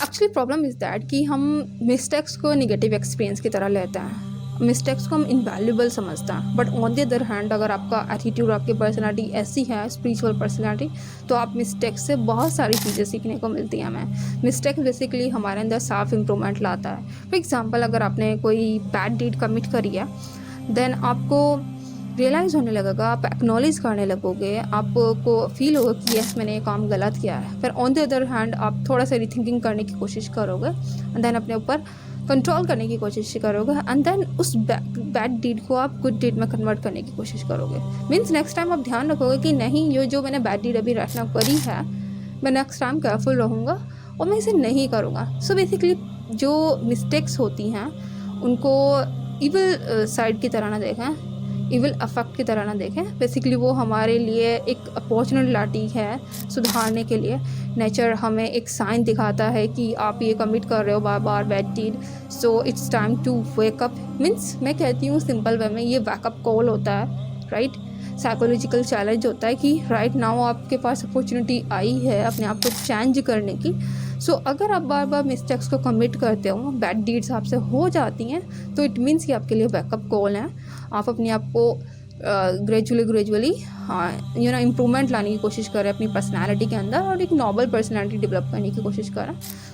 Actually problem is that कि हम mistakes को नेगेटिव एक्सपीरियंस की तरह लेते हैं, मिस्टेक्स को हम इनवैल्यूएबल समझते हैं। But on the other hand अगर आपका एटीट्यूड, आपकी पर्सनालिटी ऐसी है, स्पिरिचुअल पर्सनालिटी, तो आप मिस्टेक्स से बहुत सारी चीज़ें सीखने को मिलती हैं हमें। मिस्टेक बेसिकली हमारे अंदर सेल्फ इम्प्रूवमेंट लाता है। फॉर एग्जांपल, अगर आपने कोई बैड डीड कमिट करी है, देन आपको रियलाइज़ होने लगेगा, आप एक्नॉलेज करने लगोगे, आपको फील होगा कि यस मैंने ये काम गलत किया है। फिर ऑन द अदर हैंड आप थोड़ा सा रीथिंकिंग करने की कोशिश करोगे एंड देन अपने ऊपर कंट्रोल करने की कोशिश करोगे एंड देन उस बैड डीड को आप गुड डीड में कन्वर्ट करने की कोशिश करोगे। मीन्स नेक्स्ट टाइम आप ध्यान रखोगे कि नहीं, ये जो मैंने बैड डीड अभी रखना करी है, मैं नेक्स्ट टाइम केयरफुल रहूँगा और मैं इसे नहीं करूँगा। सो बेसिकली जो मिस्टेक्स होती हैं उनको इविल साइड की तरह ना देखें, इविल अफेक्ट की तरह ना देखें। बेसिकली वो हमारे लिए एक अपॉर्चुनिटी है सुधारने के लिए। नेचर हमें एक साइन दिखाता है कि आप ये कमिट कर रहे हो बार बार bad deed, so it's time to wake up. Means मैं कहती हूँ सिंपल वे में, ये बैकअप कॉल होता है, राइट। साइकोलॉजिकल चैलेंज होता है कि राइट नाउ आपके पास अपॉर्चुनिटी आई है अपने आप को चेंज करने की। सो अगर आप बार बार मिस्टेक्स को कमिट करते हो, बैड डीड्स आपसे हो जाती हैं, तो इट मीन्स कि आपके लिए बैकअप कॉल है। आप अपने आप को ग्रेजुअली इम्प्रूवमेंट लाने की कोशिश करें अपनी पर्सनालिटी के अंदर और एक नॉबल पर्सनालिटी डेवलप करने की कोशिश करें।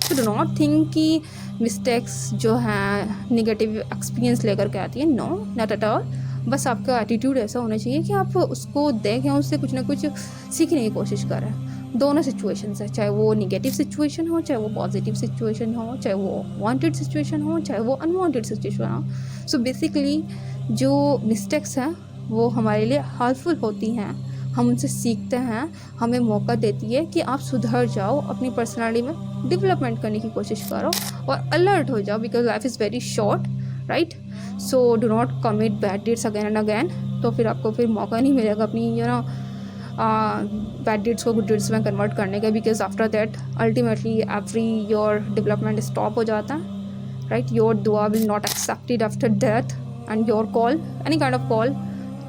तो डो नॉट थिंक कि मिस्टेक्स जो हैं निगेटिव एक्सपीरियंस लेकर के आती है। No, not at all. बस आपका एटीट्यूड ऐसा होना चाहिए कि आप उसको देखें, उससे कुछ ना कुछ सीखने की कोशिश करें। दोनों सिचुएशंस है, चाहे वो निगेटिव सिचुएशन हो, चाहे वो पॉजिटिव सिचुएशन हो, चाहे वो वांटेड सिचुएशन हो, चाहे वो अनवांटेड सिचुएशन हो। सो बेसिकली जो मिस्टेक्स हैं वो हमारे लिए हेल्पफुल होती हैं, हम उनसे सीखते हैं, हमें मौका देती है कि आप सुधर जाओ, अपनी पर्सनालिटी में डेवलपमेंट करने की कोशिश करो और अलर्ट हो जाओ, because life is very short, right. So do not commit bad deeds again and again. तो फिर आपको फिर मौका नहीं मिलेगा अपनी बैड डीड्स को गुड डीड्स में कन्वर्ट करने का, because after that ultimately every your development stop हो जाता है, राइट। योर दुआ will not accepted after that and your call, any kind of call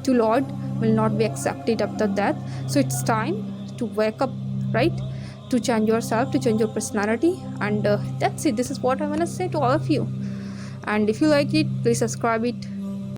to Lord will not be accepted after that. So it's time to wake up, right, to change yourself, to change your personality, and that's it. This is what I want to say to all of you. And if you like it, please subscribe it,